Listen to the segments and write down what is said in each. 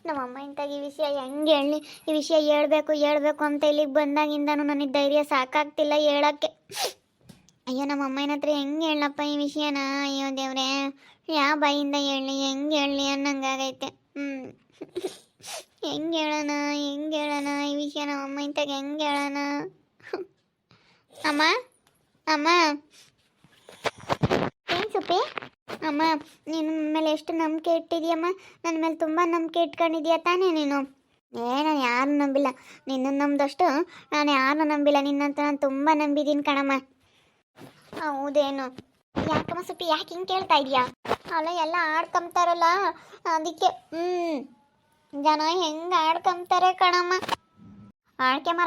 ನಮ್ಮಮ್ಮ ಇಂತಾಗ ಈ ವಿಷಯ ಹೆಂಗೆ ಹೇಳಿ, ಈ ವಿಷಯ ಹೇಳ್ಬೇಕು ಅಂತ ಇಲ್ಲಿಗೆ ಬಂದಾಗಿಂದನೂ ನನಗೆ ಧೈರ್ಯ ಸಾಕಾಗ್ತಿಲ್ಲ ಹೇಳಕ್ಕೆ. ಅಯ್ಯೋ ನಮ್ಮಮ್ಮ ಹತ್ರ ಹೆಂಗೆ ಹೇಳಪ್ಪ ಈ ವಿಷಯನ? ಅಯ್ಯೋ ದೇವ್ರೆ, ಯಾವ ಬಾಯಿಂದ ಹೇಳಿ ಹೆಂಗೆ ಹೇಳಿ ಅನ್ನಂಗಾಗೈತೆ. ಹೆಂಗೆ ಹೇಳೋಣ ಈ ವಿಷಯ ನಮ್ಮಮ್ಮ ಇಂತಾಗ ಹೆಂಗೆ ಹೇಳೋಣ? ಅಮ್ಮ ಅಮ್ಮ, ಏನು ಸುಪ್ಪಿ? ಅಮ್ಮ, ನೀನು ಮೇಲೆ ಎಷ್ಟು ನಂಬಿಕೆ ಇಟ್ಟಿದ್ಯಮ್ಮ? ನನ್ನ ಮೇಲೆ ತುಂಬ ನಂಬಿಕೆ ಇಟ್ಕೊಂಡಿದ್ಯಾ ತಾನೇ ನೀನು? ನಾನು ಯಾರನ್ನೂ ನಂಬಿಲ್ಲ, ನಿನ್ನನ್ನು ನಂಬಿದಷ್ಟು ನಾನು ಯಾರನ್ನೂ ನಂಬಿಲ್ಲ. ನಿನ್ನಂತ ನಾನು ತುಂಬ ನಂಬಿದ್ದೀನಿ ಕಣಮ್ಮ. ಹೌದೇನು? ಯಾಕಮ್ಮ ಸುಪ್ಪಿ, ಯಾಕೆ ಹಿಂಗೆ ಕೇಳ್ತಾ ಇದೀಯಾ? ಅಲ್ಲ, ಎಲ್ಲ ಆಡ್ಕೊಂತಾರಲ್ಲ ಅದಕ್ಕೆ. ಜನ ಹೆಂಗೆ ಆಡ್ಕೊಂತಾರೆ ಕಣಮ್ಮ.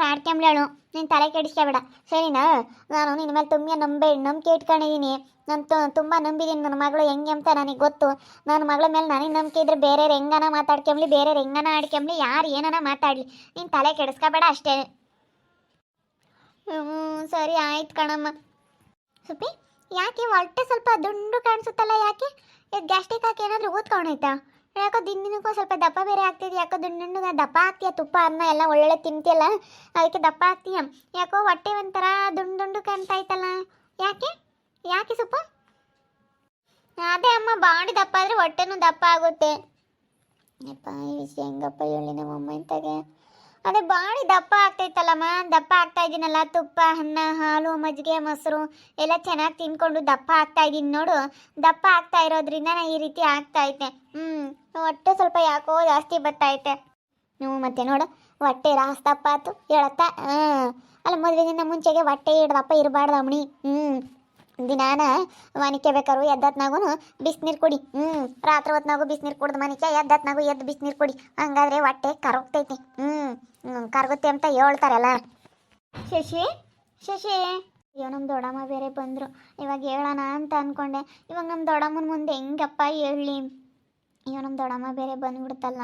ಆಡ್ಕೊಂಬ್ಲೇಳು, ನೀನು ತಲೆ ಕೆಡಿಸ್ಕೋಬೇಡ ಸರಿನಾ? ನಾನು ನಿನ್ನ ಮೇಲೆ ತುಂಬ ನಂಬಿಕೆ ಇಟ್ಕೊಂಡಿದ್ದೀನಿ. ನಾನು ತುಂಬ ನಂಬಿದ್ದೀನಿ. ನನ್ನ ಮಗಳು ಹೆಂಗೆ ಅಂತ ನನಗೆ ಗೊತ್ತು. ನನ್ನ ಮಗಳ ಮೇಲೆ ನನಗೆ ನಂಬಿಕೆ ಇದ್ರೆ ಬೇರೆಯವ್ರು ಹೆಂಗನ ಮಾತಾಡ್ಕೊಂಬ್ಲಿ, ಬೇರೆಯವ್ರು ಹೆಂಗನ ಆಡ್ಕೊಂಬ್ಲಿ, ಯಾರು ಏನನ ಮಾತಾಡಲಿ, ನೀನು ತಲೆ ಕೆಡಿಸ್ಕೋಬೇಡ ಅಷ್ಟೇ. ಸರಿ ಆಯ್ತು ಕಣಮ್ಮ. ಸುಪ್ಪಿ, ಯಾಕೆ ಹೊಟ್ಟೆ ಸ್ವಲ್ಪ ದುಂಡು ಕಾಣಿಸುತ್ತಲ್ಲ? ಯಾಕೆ ಗ್ಯಾಸ್ಟ್ರಿಕ್ ಹಾಕಿ ಏನಾದರೂ ಊದ್ಕೊಂಡೈತಾ? ಯಾಕೋ ದಿನಕ್ಕೂ ಸ್ವಲ್ಪ ದಪ್ಪ ಬೇರೆ ಆಗ್ತಿದೆ. ಯಾಕೋ ದುಂಡು ದಪ್ಪ ಆಗ್ತೀಯ? ತುಪ್ಪ ಅನ್ನ ಎಲ್ಲ ಒಳ್ಳೊಳ್ಳೆ ತಿಂತೀಯಲ್ಲ, ಅದಕ್ಕೆ ದಪ್ಪ ಆಗ್ತೀಯ. ಯಾಕೋ ಹೊಟ್ಟೆ ಒಂಥರ ದುಂಡು ಕಾಣ್ತಾ ಇತ್ತಲ್ಲ, ಯಾಕೆ ಸುಪ್ಪ? ಅದೇ ಅಮ್ಮ, ಬಾಡಿ ದಪ್ಪ ಆದರೆ ಹೊಟ್ಟೆನೂ ದಪ್ಪ ಆಗುತ್ತೆ. ಯಪ್ಪ, ಈ ವಿಷಯ ಹೆಂಗಪ್ಪ ಹೇಳಿ ನಮ್ಮಮ್ಮ ಇಂತಾಗೆ? ಅದೇ ಬಾಡಿ ದಪ್ಪ ಆಗ್ತೈತಲ್ಲಮ್ಮ, ದಪ್ಪ ಆಗ್ತಾ ಇದ್ದೀನಲ್ಲ. ತುಪ್ಪ, ಅನ್ನ, ಹಾಲು, ಮಜ್ಜಿಗೆ, ಮೊಸರು ಎಲ್ಲ ಚೆನ್ನಾಗಿ ತಿನ್ಕೊಂಡು ದಪ್ಪ ಆಗ್ತಾ ಇದ್ದೀನಿ ನೋಡು. ದಪ್ಪ ಆಗ್ತಾ ಇರೋದ್ರಿಂದ ಈ ರೀತಿ ಆಗ್ತಾ ಐತೆ. ಹೊಟ್ಟೆ ಸ್ವಲ್ಪ ಯಾಕೋ ಜಾಸ್ತಿ ಬರ್ತೈತೆ. ಮತ್ತೆ ನೋಡು, ಹೊಟ್ಟೆ ದಪ್ಪ ಆಯ್ತು ಹೇಳತ್ತ. ಅಲ್ಲ, ಮದುವೆಗಿಂತ ಮುಂಚೆಗೆ ಹೊಟ್ಟೆ ಹಿಡ್ದಪ್ಪ ಇರಬಾರ್ದು ಅಮ್ಮಣಿ. ದಿನಾನ ಮನಿಕೆ ಬೇಕಾರು ಎದ್ದತ್ನಾಗೂ ಬಿಸಿನೀರು ಕುಡಿ. ರಾತ್ರಿ ಹೊತ್ನಾಗೂ ಬಿಸಿನೀರು ಕುಡ್ದು ಮನಿಕೆ ಎದ್ದತ್ನಾಗೂ ಎದ್ದು ಬಿಸಿನೀರು ಕುಡಿ. ಹಂಗಾದ್ರೆ ಹೊಟ್ಟೆ ಕರಗ್ತೈತಿ. ಕರಗುತ್ತೆ ಅಂತ ಹೇಳ್ತಾರಲ್ಲ. ಶಶಿ, ಅಯ್ಯೋ ನಮ್ಮ ದೊಡ್ಡಮ್ಮ ಬೇರೆ ಬಂದರು. ಇವಾಗ ಹೇಳೋಣ ಅಂತ ಅಂದ್ಕೊಂಡೆ. ಇವಾಗ ನಮ್ಮ ದೊಡ್ಡಮ್ಮನ ಮುಂದೆ ಹೆಂಗಪ್ಪ ಹೇಳಿ? ಅಯ್ಯೋ ನಮ್ಮ ದೊಡ್ಡಮ್ಮ ಬೇರೆ ಬಂದ್ಬಿಡ್ತಲ್ಲ.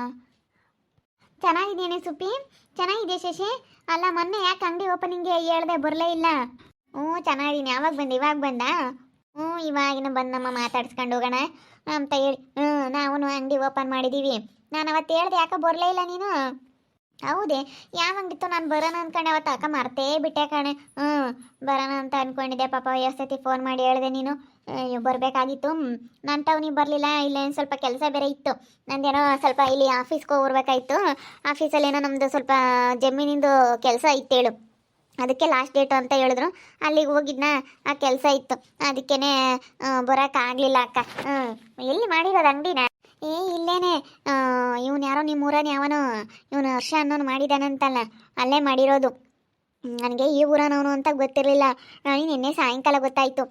ಚೆನ್ನಾಗಿದ್ದೇನೆ ಸುಪ್ಪಿ? ಚೆನ್ನಾಗಿದೆ ಶಶಿ. ಅಲ್ಲ, ಮೊನ್ನೆ ಯಾಕೆ ಅಂಗಡಿ ಓಪನಿಂಗ್ಗೆ ಹೇಳ್ದೆ ಬರಲೇ ಇಲ್ಲ? ಚೆನ್ನಾಗಿದ್ದೀನಿ. ಯಾವಾಗ ಬಂದೆ? ಇವಾಗ ಬಂದ? ಇವಾಗಿನ ಬಂದಮ್ಮ, ಮಾತಾಡ್ಸ್ಕೊಂಡು ಹೋಗೋಣ ಅಂತ ಹೇಳಿ. ನಾವು ಅಂಗಡಿ ಓಪನ್ ಮಾಡಿದ್ದೀವಿ. ನಾನು ಅವತ್ತು ಹೇಳ್ದೆ, ಯಾಕೆ ಬರಲೇ ಇಲ್ಲ ನೀನು? ಹೌದೇ? ಯಾವ ಅಂಗಡಿತ್ತು? ನಾನು ಬರೋಣ ಅಂದ್ಕೊಂಡೆ ಅವತ್ತು. ಅಕ್ಕ ಮರ್ತೇ ಬಿಟ್ಟೆ ಕಣೆ. ಬರೋಣ ಅಂತ ಅಂದ್ಕೊಂಡಿದ್ದೆ. ಪಾಪ ಎಷ್ಟೊತ್ತಿ ಫೋನ್ ಮಾಡಿ ಹೇಳಿದೆ ನೀನು ಬರಬೇಕಾಗಿತ್ತು. ನಾನು ಟೌನಿಗೆ ಬರಲಿಲ್ಲ. ಇಲ್ಲೇನು ಸ್ವಲ್ಪ ಕೆಲಸ ಬೇರೆ ಇತ್ತು ನಂದೇನೋ. ಸ್ವಲ್ಪ ಇಲ್ಲಿ ಆಫೀಸ್ಗೆ ಹೋಗ್ಬರ್ಬೇಕಾಯ್ತು. ಆಫೀಸಲ್ಲೇನೋ ನಮ್ಮದು ಸ್ವಲ್ಪ ಜಮೀನಿಂದು ಕೆಲಸ ಇತ್ತೇಳು. ಅದಕ್ಕೆ ಲಾಸ್ಟ್ ಡೇಟು ಅಂತ ಹೇಳಿದ್ರು. ಅಲ್ಲಿಗೆ ಹೋಗಿದ್ನ, ಆ ಕೆಲಸ ಇತ್ತು. ಅದಕ್ಕೇ ಬರೋಕ್ಕಾಗಲಿಲ್ಲ ಅಕ್ಕ. ಎಲ್ಲಿ ಮಾಡಿರೋದು ಅಂಗಡಿನ? ಇಲ್ಲೇನೆ. ಇವನು ಯಾರೋ ನಿಮ್ಮೂರನೇ ಯಾವನೋ, ಇವನು ಹರ್ಷ ಅನ್ನೋನು ಮಾಡಿದಾನಂತಲ್ಲ, ಅಲ್ಲೇ ಮಾಡಿರೋದು. ನನಗೆ ಈ ಊರನವನು ಅಂತ ಗೊತ್ತಿರಲಿಲ್ಲ. ನನಗೆ ನಿನ್ನೆ ಸಾಯಂಕಾಲ ಗೊತ್ತಾಯಿತು.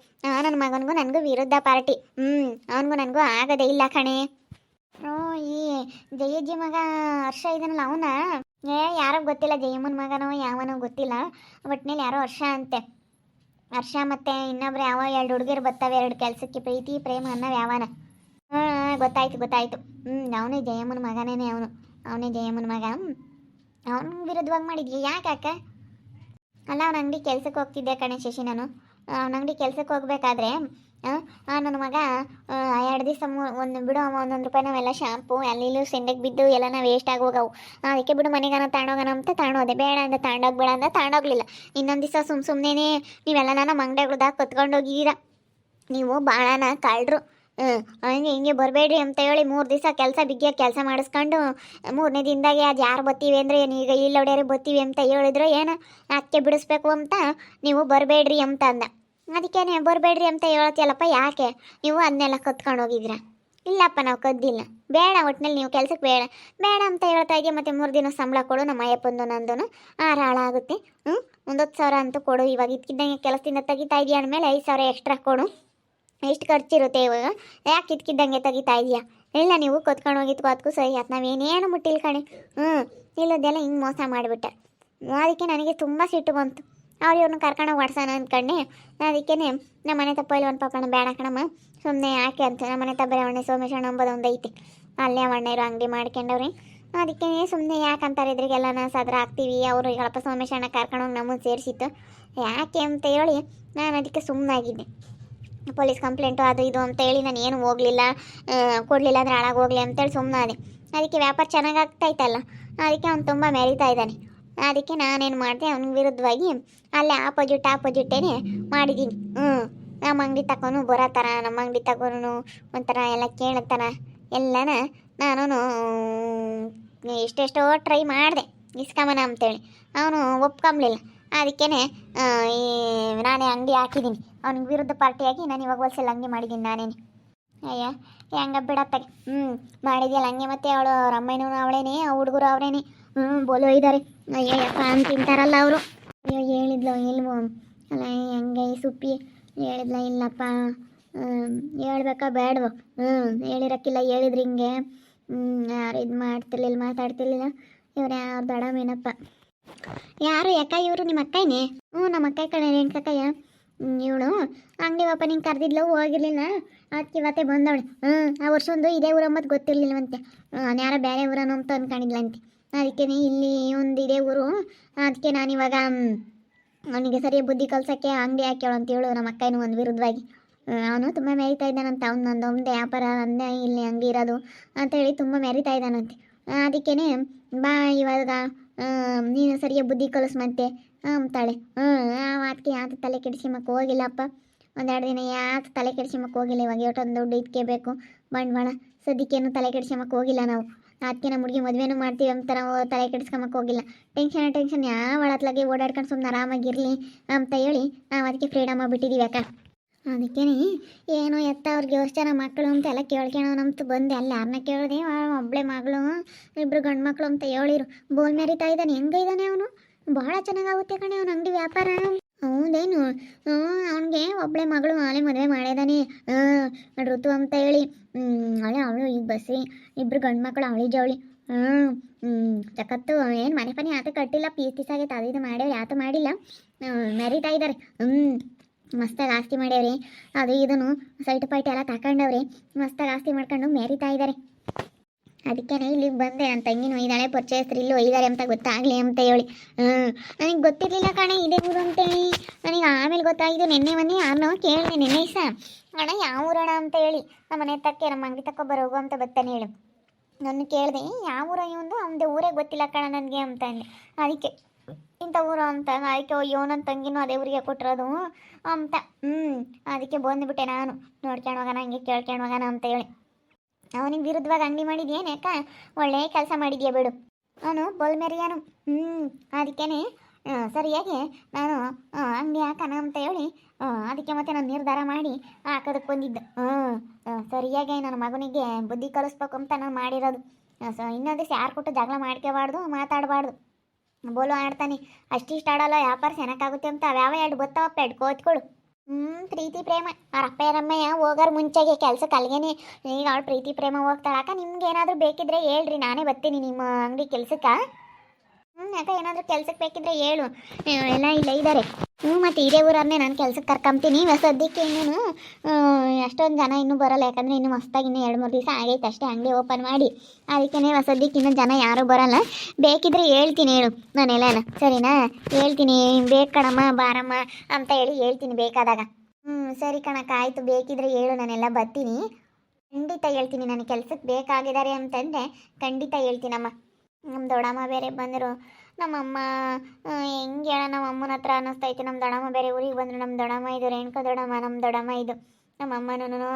ನನ್ನ ಮಗನಿಗೂ ನನಗೂ ವಿರುದ್ಧ ಪಾರ್ಟಿ. ಅವನಿಗೂ ನನಗೂ ಆಗೋದೇ ಇಲ್ಲ ಕಣೆ. ಈ ಜಯಜ್ಜಿ ಮಗ ಹರ್ಷ ಇದ್ದಾನಲ್ಲ, ಅವನ ಯಾರೋ ಗೊತ್ತಿಲ್ಲ. ಜಯಮ್ಮನ ಮಗನೋ ಯಾವನೋ ಗೊತ್ತಿಲ್ಲ. ಒಟ್ಟಿನಲ್ಲಿ ಯಾರೋ ಹರ್ಷ ಅಂತೆ. ಹರ್ಷ ಮತ್ತು ಇನ್ನೊಬ್ರು ಯಾವ 2 ಹುಡುಗಿರು ಬರ್ತವೆ 2 ಕೆಲಸಕ್ಕೆ. ಪ್ರೀತಿ ಪ್ರೇಮ ಅನ್ನೋ ಯಾವನ. ಗೊತ್ತಾಯ್ತು. ಅವನೇ ಜಯಮ್ಮನ ಮಗನೇನೆ. ಅವನೇ ಜಯಮ್ಮನ ಮಗ. ಅವನ ವಿರುದ್ಧವಾಗಿ ಮಾಡಿದ್ವಿ. ಯಾಕೆ ಅಕ್ಕ? ಅಲ್ಲ, ಅವನ ಅಂಗಡಿ ಕೆಲ್ಸಕ್ಕೆ ಹೋಗ್ತಿದ್ದೆ ಕಣೆ ಶಶಿ. ನಾನು ಅವನ ಅಂಗಡಿ ಕೆಲ್ಸಕ್ಕೆ ಹೋಗ್ಬೇಕಾದ್ರೆ ನನ್ನ ಮಗ 2 ದಿವಸ ಬಿಡು, ಒಂದೊಂದು ರೂಪಾಯಿ ನಾವೆಲ್ಲ ಶಾಂಪು ಅಲ್ಲಿ ಸೆಂಡೆಗೆ ಬಿದ್ದು ಎಲ್ಲನ ವೇಸ್ಟ್ ಆಗಿ ಹೋಗವು. ಅದಕ್ಕೆ ಬಿಡು, ಮನೆಗಾನ ತಗೊಂಡೋಗೋಣ ಅಂತ ತಗೊಂಡೋದೆ. ಬೇಡ ಅಂದ ತಗೊಂಡೋಗ್ಬೇಡ ಅಂದ ತಗೊಂಡೋಗ್ಲಿಲ್ಲ. ಇನ್ನೊಂದು ದಿವಸ ಸುಮ್ಮನೆ ನೀವೆಲ್ಲ ನಮ್ಮ ಅಂಗಡಿಗಳದಾಗ ಕತ್ಕೊಂಡೋಗಿದ್ದೀರಾ. ನೀವು ಭಾಳನ ಕಳ್ರು. ಹಿಂಗೆ ಬರಬೇಡ್ರಿ ಅಂತ ಹೇಳಿ 3 ದಿವಸ ಬಿಗಿಯಾಗಿ ಕೆಲಸ ಮಾಡಿಸ್ಕೊಂಡು 3ನೇ ದಿನದಾಗೆ ಅದು ಯಾರು ಬತ್ತೀವಿ ಅಂದರೆ ಈಗ ಇಲ್ಲಿ ಹೊಡೆಯರು ಬತ್ತೀವಿ ಅಂತ ಹೇಳಿದ್ರು. ಏನು ಅದಕ್ಕೆ ಬಿಡಿಸ್ಬೇಕು ಅಂತ ನೀವು ಬರಬೇಡ್ರಿ ಅಂತ ಅಂದ. ಅದಕ್ಕೇನೆ ಬರಬೇಡ್ರಿ ಅಂತ ಹೇಳ್ತಿಯಲ್ಲಪ್ಪ, ಯಾಕೆ ನೀವು ಅದನ್ನೆಲ್ಲ ಕತ್ಕೊಂಡು ಹೋಗಿದ್ದೀರಾ? ಇಲ್ಲಪ್ಪ, ನಾವು ಕದ್ದಿಲ್ಲ. ಬೇಡ, ಒಟ್ಟಿನಲ್ಲಿ ನೀವು ಕೆಲಸಕ್ಕೆ ಬೇಡ ಅಂತ ಹೇಳ್ತಾ ಇದೆಯಾ. ಮತ್ತು 3 ದಿನ ಸಂಬಳ ಕೊಡು, ನಮ್ಮ ಅಯ್ಯಪ್ಪಂದು ನಂದು 6 ಹಾಳಾಗುತ್ತೆ. 10,000 ಅಂತೂ ಕೊಡು. ಇವಾಗ ಇದಕ್ಕಿದ್ದಂಗೆ ಕೆಲಸದಿಂದ ತೆಗಿತಾ ಇದೆಯಾ ಅಂದಮೇಲೆ 5,000 ಎಕ್ಸ್ಟ್ರಾ ಕೊಡು. ಎಷ್ಟು ಖರ್ಚಿರುತ್ತೆ ಇವಾಗ? ಯಾಕೆ ಇದಕ್ಕಿದ್ದಂಗೆ ತೆಗಿತಾ ಇದೆಯಾ? ಇಲ್ಲ, ನೀವು ಕತ್ಕೊಂಡು ಹೋಗಿದ್ಕೋ ಅದಕ್ಕೂ ಸರಿ ಆಯ್ತು. ನಾವೇನೇನು ಮುಟ್ಟಿಲ್ಲ ಕಣೆ. ಇಲ್ಲದೆಲ್ಲ ಹಿಂಗೆ ಮೋಸ ಮಾಡಿಬಿಟ್ಟೆ. ಅದಕ್ಕೆ ನನಗೆ ತುಂಬ ಸಿಟ್ಟು ಬಂತು. ಇವ್ರನ್ನ ಕರ್ಕೊಂಡೋಗಿ ಹೊಡ್ಸೋಣ ಅಂದ್ಕೊಂಡೆ. ಅದಕ್ಕೇ ನಮ್ಮ ಮನೆ ತಪ್ಪಲ್ಲಿ ಒಂದು ಪಾಪಣ ಬೇಡ ಕಣಮ್ಮ, ಸುಮ್ಮನೆ ಯಾಕೆ ಅಂತ. ನಮ್ಮ ಮನೆ ತಬ್ಬರೆ ಒಣ್ಣೆ ಸೋಮೇಶಣ್ಣ ಅಂಬೋದು ಒಂದು ಐತಿ, ಅಲ್ಲೇ ಒಣ್ಣೆರು ಅಂಗಡಿ ಮಾಡ್ಕೊಂಡವ್ರಿ. ಅದಕ್ಕೆ ಸುಮ್ಮನೆ ಯಾಕೆ ಅಂತಾರೆ ಇದ್ರಿಗೆಲ್ಲ ಸದ್ರ ಹಾಕ್ತೀವಿ. ಅವರು ಈಗಳಪ್ಪ ಸೋಮೇಶಣ್ಣ ಕರ್ಕೊಂಡೋಗಿ ನಮ್ಮನ್ನು ಸೇರಿಸಿತ್ತು. ಯಾಕೆ ಅಂತ ಹೇಳಿ ನಾನು ಅದಕ್ಕೆ ಸುಮ್ಮನಾಗಿದ್ದೆ. ಪೊಲೀಸ್ ಕಂಪ್ಲೇಂಟು ಅದು ಇದು ಅಂತ ಹೇಳಿ ನಾನು ಏನು ಹೋಗಲಿಲ್ಲ, ಕೊಡಲಿಲ್ಲ ಅಂದರೆ ಹಾಳಾಗಿ ಹೋಗಲಿ ಅಂತೇಳಿ ಸುಮ್ಮನಾದೆ. ಅದಕ್ಕೆ ವ್ಯಾಪಾರ ಚೆನ್ನಾಗಿ ಆಗ್ತಾಯಿತ್ತಲ್ಲ, ಅದಕ್ಕೆ ಅವ್ನು ತುಂಬ ಮೆರಿತಾ ಇದ್ದಾನೆ. ಅದಕ್ಕೆ ನಾನೇನು ಮಾಡಿದೆ, ಅವನ ವಿರುದ್ಧವಾಗಿ ಅಲ್ಲೇ ಆಪೋಸಿಟೇನೆ ಮಾಡಿದ್ದೀನಿ. ನಮ್ಮ ಅಂಗಡಿ ತಗೊಂಡು ಬರೋ ಥರ, ನಮ್ಮ ಅಂಗಡಿ ತಗೊಂಡು ಒಂಥರ ಎಲ್ಲ ಕೇಳತ್ತಾನ ಎಲ್ಲನ ನಾನು ಎಷ್ಟೆಷ್ಟೋ ಟ್ರೈ ಮಾಡಿದೆ ಇಸ್ಕೊಂಬನ ಅಂತೇಳಿ. ಅವನು ಒಪ್ಕೊಂಬ್ಲಿಲ್ಲ. ಅದಕ್ಕೇ ನಾನೇ ಅಂಗಡಿ ಹಾಕಿದ್ದೀನಿ. ಅವ್ನಿಗೆ ವಿರುದ್ಧ ಪಾರ್ಟಿಯಾಗಿ ನಾನು ಇವಾಗ ಹೋಲ್ಸೇಲ್ ಅಂಗಡಿ ಮಾಡಿದ್ದೀನಿ ನಾನೇನೆ. ಅಯ್ಯ ಹೆಂಗ ಬಿಡತ್ತಾಗೆ ಮಾಡಿದ್ಯಲ್ಲ ಹಂಗೆ. ಮತ್ತೆ ಅವಳು ರಮ್ಮಯ್ಯನೂ ಅವಳೇನೆ, ಆ ಹುಡುಗರು ಅವರೇನೆ. ಬೋಲು ಇದ್ದಾರೆ. ಅಯ್ಯೋ ಯಪ್ಪ ಅಂತ ತಿಂತಾರಲ್ಲ ಅವರು. ಅಯ್ಯೋ ಹೇಳಿದ್ಲು ಇಲ್ವೋ ಅಲ್ಲ ಹೆಂಗೆ ಸುಪ್ಪಿ ಹೇಳಿದ್ಲ ಇಲ್ಲಪ್ಪ, ಹೇಳ್ಬೇಕಾ ಬೇಡವೋ? ಹೇಳಿರಕ್ಕಿಲ್ಲ, ಹೇಳಿದ್ರಿ ಹಿಂಗೆ ಯಾರು ಇದು ಮಾಡ್ತಿರ್ಲಿಲ್ಲ, ಮಾತಾಡ್ತಿರ್ಲಿಲ್ಲ. ಇವ್ರು ಯಾರು ದಡಮೇನಪ್ಪ. ಯಾರು ಯಾಕ ಇವರು ನಿಮ್ಮ ಅಕ್ಕನೇ? ನಮ್ಮ ಅಕ್ಕ ಕಡೆ ರೇಣುಕಕ್ಕಯ್ಯ. ಇವಳು ಅಂಗಡಿ ಓಪನಿಂಗ್ ಕರೆದಿದ್ಲು, ಹೋಗಿರ್ಲಿಲ್ಲ. ಅದಕ್ಕೆ ಇವತ್ತೇ ಬಂದವಳು. ಆ ವರ್ಷ ಇದೇ ಊರಮ್ಮತ್ತು ಗೊತ್ತಿರ್ಲಿಲ್ಲವಂತೆ. ಯಾರೋ ಬೇರೆ ಊರನ್ನು ಅಂತ ಅಂದ್ಕೊಂಡಿದ್ಲಂತೆ. ಅದಕ್ಕೆ ಇಲ್ಲಿ ಒಂದು ಇದೇ ಊರು. ಅದಕ್ಕೆ ನಾನಿವಾಗ ಅವನಿಗೆ ಸರಿಯಾಗಿ ಬುದ್ಧಿ ಕಲ್ಸೋಕ್ಕೆ ಅಂಗಡಿ ಹಾಕ್ಯಾಳು ಅಂತೇಳು ನಮ್ಮ ಅಕ್ಕನೂ ಒಂದು ವಿರುದ್ಧವಾಗಿ. ಅವನು ತುಂಬ ಮೆರಿತಾ ಇದ್ದಾನಂತ. ಅವ್ನು ನಂದೊಂದೇ ವ್ಯಾಪಾರ ಅಂದೇ ಇಲ್ಲಿ ಅಂಗಡಿ ಇರೋದು ಅಂತೇಳಿ ತುಂಬ ಮೆರಿತಾ ಇದ್ದಾನಂತೆ. ಅದಕ್ಕೇ ಬಾ ಇವಾಗ ನೀನು ಸರಿಯಾಗಿ ಬುದ್ಧಿ ಕಲಿಸ್ ಮತ್ತೆ ಅಂತಾಳೆ. ಅದಕ್ಕೆ ಯಾತು ತಲೆ ಕೆಡಿಸ್ಕೊಂಬಕ್ಕೆ ಹೋಗಿಲ್ಲಪ್ಪ. ಒಂದೆರಡು ದಿನ ಯಾತು ತಲೆ ಕೆಡಿಸ್ಕೊಂಬಕ್ಕೆ ಹೋಗಿಲ್ಲ. ಇವಾಗ ಎಷ್ಟೊಂದು ದುಡ್ಡು ಇದಕ್ಕೆ ಬೇಕು ಬಂಡವಾಳ. ಸದ್ಯಕ್ಕೇನು ತಲೆ ಕೆಡಿಸ್ಕೊಂಬಕ್ಕೆ ಹೋಗಿಲ್ಲ ನಾವು. ಅದಕ್ಕೆ ನಮ್ಮ ಹುಡುಗಿ ಮದುವೆನೂ ಮಾಡ್ತೀವಿ ಅಂತ ನಾವು ತಲೆ ಕೆಡಿಸ್ಕೊಂಬಕ್ಕೆ ಹೋಗಿಲ್ಲ. ಟೆನ್ಷನ್ ಯಾವ ಒಳತ್ಲಾಗೆ ಓಡಾಡ್ಕೊಂಡು ಸುಮ್ಮನೆ ಆರಾಮಾಗಿರಲಿ ಅಂತ ಹೇಳಿ ನಾವು ಅದಕ್ಕೆ ಫ್ರೀಡಮ್ ಆಗಿಬಿಟ್ಟಿದ್ದೀವಿ ಅಕ್ಕ. ಅದಕ್ಕೇ ಏನೋ ಎತ್ತ ಅವ್ರಿಗೆ ಎಷ್ಟು ಜನ ಮಕ್ಕಳು ಅಂತ ಎಲ್ಲ ಕೇಳ್ಕೊಳೋಣಂತ ಬಂದೆ. ಅಲ್ಲಿ ಯಾರನ್ನ ಕೇಳಿದೆ, ಒಬ್ಬಳೆ ಮಗಳು, ಇಬ್ಬರು ಗಂಡು ಮಕ್ಕಳು ಅಂತ ಹೇಳಿರು. ಬೋಲ್ ಮೆರಿತಾ ಇದ್ದಾನೆ. ಹೆಂಗೆ ಇದ್ದಾನೆ ಅವನು? ಬಹಳ ಚೆನ್ನಾಗಾಗುತ್ತೆ ಕಣೆ ಅವನ ಅಂಗಡಿ ವ್ಯಾಪಾರ. ಹೌದೇನು? ಅವನಿಗೆ ಒಬ್ಬಳೆ ಮಗಳು ನಾಳೆ ಮದುವೆ ಮಾಡಿದಾನೆ. ಋತು ಅಂತ ಹೇಳಿ ಅವಳು ಈಗ ಬಸ್ರಿ. ಇಬ್ಬರು ಗಂಡು ಮಕ್ಕಳು ಅವಳಿ ಜವಳಿ. ಸಖತ್ತು. ಏನು ಮನೆ ಪನಿ ಆತ ಕಟ್ಟಿಲ್ಲ, ಪೀಸ್ ಆಗೈತೆ. ಅದು ಇದು ಮಾಡ್ಯಾವ್ರಿ, ಆತ ಮಾಡಿಲ್ಲ. ಮೆರಿತಾ ಇದ್ದಾರೆ. ಮಸ್ತಾಗಿ ಆಸ್ತಿ ಮಾಡ್ಯಾವ್ರಿ. ಅದು ಇದನ್ನು ಸೈಟ್ ಪೈಟ್ ಎಲ್ಲ ತಗೊಂಡವ್ರಿ. ಮಸ್ತಾಗಿ ಆಸ್ತಿ ಮಾಡ್ಕೊಂಡು ಮೆರಿತಾ ಇದ್ದಾರೆ. ಅದಕ್ಕೆ ಇಲ್ಲಿಗೆ ಬಂದೆ. ನನ್ನ ತಂಗಿನೂ ಇದ್ದಾಳೆ, ಪರಿಚಯಸ್ಥರು ಇಲ್ಲೂ ಇದ್ದಾರೆ ಅಂತ ಗೊತ್ತಾಗಲಿ ಅಂತ ಹೇಳಿ. ನನಗೆ ಗೊತ್ತಿರಲಿಲ್ಲ ಕಣೆ ಇದೇ ಊರು ಅಂತೇಳಿ. ನನಗೆ ಆಮೇಲೆ ಗೊತ್ತಾಗಿದ್ದು ನಿನ್ನೆ ಮೊನ್ನೆ ಯಾರನ್ನೋ ಕೇಳಿದೆ ನಿನ್ನೆ ಅಣ್ಣ ಯಾವ ಊರಣ ಅಂತ ಹೇಳಿ. ನಮ್ಮ ಮನೆ ತಕ್ಕೆ ನಮ್ಮ ಅಂಗಡಿ ತಕ್ಕ ಬರೋಗು ಅಂತ ಬರ್ತಾನೆ ಹೇಳಿ. ನನ್ನ ಕೇಳಿದೆ ಯಾವ ಊರ ಇವಂದು, ಅವನದೇ ಊರೇ ಗೊತ್ತಿಲ್ಲ ಕಣ ನನಗೆ ಅಂತ ಅಂದೆ. ಅದಕ್ಕೆ ಇಂಥ ಊರು ಅಂತ. ಅದಕ್ಕೆ ಅಯ್ಯೋ ನನ್ನ ತಂಗಿನೂ ಅದೇ ಊರಿಗೆ ಕೊಟ್ಟಿರೋದು ಅಂತ. ಅದಕ್ಕೆ ಬಂದುಬಿಟ್ಟೆ ನಾನು. ನೋಡ್ಕೊಂಡು ಹೋಗೋಣ, ಹಂಗೆ ಕೇಳ್ಕೊಂಡು ಹೋಗೋಣ ಅಂತ ಹೇಳಿ. ಅವನಿಗೆ ವಿರುದ್ಧವಾಗಿ ಅಂಗಡಿ ಮಾಡಿದ್ಯೇನು ಯಾಕ? ಒಳ್ಳೆ ಕೆಲಸ ಮಾಡಿದ್ಯಾ ಬಿಡು. ಅವನು ಬೋಲ್ಮೆರಿಯಾನು. ಅದಕ್ಕೇ ಸರಿಯಾಗಿ ನಾನು ಅಂಗಡಿ ಹಾಕೋಣ ಅಂತ ಹೇಳಿ ಅದಕ್ಕೆ ಮತ್ತೆ ನಾನು ನಿರ್ಧಾರ ಮಾಡಿ ಹಾಕೋದಕ್ಕೆ ಬಂದಿದ್ದು. ಸರಿಯಾಗಿ ನನ್ನ ಮಗನಿಗೆ ಬುದ್ಧಿ ಕಲಿಸ್ಬೇಕು ಅಂತ ನಾನು ಮಾಡಿರೋದು. ಇನ್ನೊಂದು ದಿವಸ ಯಾರು ಕೊಟ್ಟು ಜಗಳ ಮಾಡ್ಕೋಬಾರ್ದು, ಮಾತಾಡಬಾರ್ದು. ಬೋಲು ಆಡ್ತಾನೆ, ಅಷ್ಟಿಷ್ಟು ಆಡೋಲ್ಲ. ವ್ಯಾಪಾರ ಚೆನ್ನಾಗಾಗುತ್ತೆ ಅಂತ ಅವ್ಯಾವ ಎರಡು ಗೊತ್ತಾವಪ್ಪ, ಎರಡು ಕೋತ್ಗಳು. ಪ್ರೀತಿ ಪ್ರೇಮ. ಅವ್ರ ಅಪ್ಪ ರಮ್ಮಯ್ಯ ಹೋಗೋರು ಮುಂಚೆಗೆ ಕೆಲ್ಸಕ್ಕೆ ಅಲ್ಲಿಗೇನೆ. ಈಗ ಅವಳು ಪ್ರೀತಿ ಪ್ರೇಮ ಹೋಗ್ತಾಳಕ್ಕ. ನಿಮ್ಗೆ ಏನಾದರೂ ಬೇಕಿದ್ರೆ ಹೇಳ್ರಿ, ನಾನೇ ಬರ್ತೀನಿ ನಿಮ್ಮ ಅಂಗಡಿ ಕೆಲ್ಸಕ್ಕೆ. ಯಾಕೆ ಏನಾದರೂ ಕೆಲ್ಸಕ್ಕೆ ಬೇಕಿದ್ರೆ ಹೇಳು, ಎಲ್ಲ ಇಲ್ಲ ಇದ್ದಾರೆ. ಮತ್ತು ಇದೇ ಊರನ್ನೇ ನಾನು ಕೆಲ್ಸಕ್ಕೆ ಕರ್ಕೊಂತೀನಿ. ಸದ್ಯಕ್ಕೆ ಇನ್ನೂ ಅಷ್ಟೊಂದು ಜನ ಇನ್ನೂ ಬರೋಲ್ಲ. ಯಾಕಂದರೆ ಇನ್ನೂ ಮಸ್ತಾಗಿ ಇನ್ನೂ 2-3 ದಿವಸ ಆಗೈತೆ ಅಷ್ಟೇ ಅಂಗಡಿ ಓಪನ್ ಮಾಡಿ. ಅದಕ್ಕೇ ಸದ್ಯಕ್ಕೆ ಇನ್ನೂ ಜನ ಯಾರೂ ಬರೋಲ್ಲ. ಬೇಕಿದ್ರೆ ಹೇಳ್ತೀನಿ ಹೇಳು ನಾನೆಲ್ಲನ, ಸರಿನಾ? ಹೇಳ್ತೀನಿ, ಬೇಕು ಕಣಮ್ಮ ಬಾರಮ್ಮ ಅಂತ ಹೇಳಿ ಹೇಳ್ತೀನಿ ಬೇಕಾದಾಗ. ಸರಿ ಕಣಕ್ಕ, ಆಯಿತು. ಬೇಕಿದ್ರೆ ಹೇಳು, ನಾನೆಲ್ಲ ಬರ್ತೀನಿ. ಖಂಡಿತ ಹೇಳ್ತೀನಿ. ನನಗೆ ಕೆಲ್ಸಕ್ಕೆ ಬೇಕಾಗಿದ್ದಾರೆ ಅಂತಂದರೆ ಖಂಡಿತ ಹೇಳ್ತೀನಮ್ಮ. ನಮ್ಮ ದೊಡ್ಡಮ್ಮ ಬೇರೆ ಬಂದರು. ನಮ್ಮಮ್ಮ ಹೆಂಗೆ ಹೇಳ, ನಮ್ಮ ಅಮ್ಮನ ಹತ್ರ ಅನ್ನಿಸ್ತೈತೆ. ನಮ್ಮ ದೊಡ್ಡಮ್ಮ ಬೇರೆ ಊರಿಗೆ ಬಂದರು. ನಮ್ಮ ದೊಡ್ಡಮ್ಮ ಇದು ರೇಣುಕಾ ದೊಡ್ಡಮ್ಮ, ನಮ್ಮ ದೊಡ್ಡಮ್ಮ ಇದು ನಮ್ಮ ಅಮ್ಮನೂ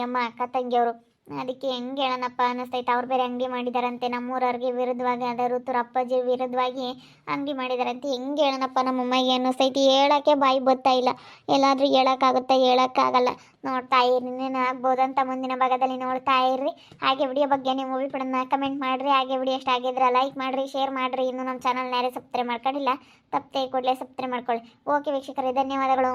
ಅಮ್ಮ ಅಕ್ಕ ತಂಗಿಯವರು. ಅದಕ್ಕೆ ಹೆಂಗೆ ಹೇಳೋಣಪ್ಪ ಅನ್ನಿಸ್ತೈತೆ. ಅವ್ರು ಬೇರೆ ಅಂಗಡಿ ಮಾಡಿದಾರಂತೆ. ನಮ್ಮೂರವ್ರಿಗೆ ವಿರುದ್ಧವಾಗಿ, ಅದೇ ಋತುರ ಅಪ್ಪಾಜಿ ವಿರುದ್ಧವಾಗಿ ಅಂಗಡಿ ಮಾಡಿದಾರಂತೆ. ಹೆಂಗೆ ಹೇಳೋಣಪ್ಪ ನಮ್ಮಮ್ಮಗೆ ಅನ್ನಿಸ್ತೈತಿ. ಹೇಳೋಕ್ಕೆ ಬಾಯಿ ಬರ್ತಾ ಇಲ್ಲ. ಎಲ್ಲಾದರೂ ಹೇಳೋಕ್ಕಾಗುತ್ತೆ? ಹೇಳೋಕ್ಕಾಗಲ್ಲ. ನೋಡ್ತಾ ಇರಿ, ಇನ್ನೇನು ಆಗ್ಬೋದಂತ ಮುಂದಿನ ಭಾಗದಲ್ಲಿ ನೋಡ್ತಾ ಇರ್ರಿ. ಹಾಗೆ ವಿಡಿಯೋ ಬಗ್ಗೆ ನೀವು ಮೂವಿ ಪಡನ್ನ ಕಮೆಂಟ್ ಮಾಡಿರಿ. ಹಾಗೆ ವಿಡಿಯೋ ಇಷ್ಟ ಆಗಿದ್ರೆ ಲೈಕ್ ಮಾಡಿರಿ, ಶೇರ್ ಮಾಡಿರಿ. ಇನ್ನೂ ನಮ್ಮ ಚಾನಲ್ನ ಯಾರೇ ಸಬ್ಸ್ಕ್ರೈಬ್ ಮಾಡ್ಕೊಂಡಿಲ್ಲ, ತಪ್ಪದೆ ಕೂಡಲೇ ಸಬ್ಸ್ಕ್ರೈಬ್ ಮಾಡ್ಕೊಳ್ಳಿ. ಓಕೆ ವೀಕ್ಷಕರೇ, ಧನ್ಯವಾದಗಳು.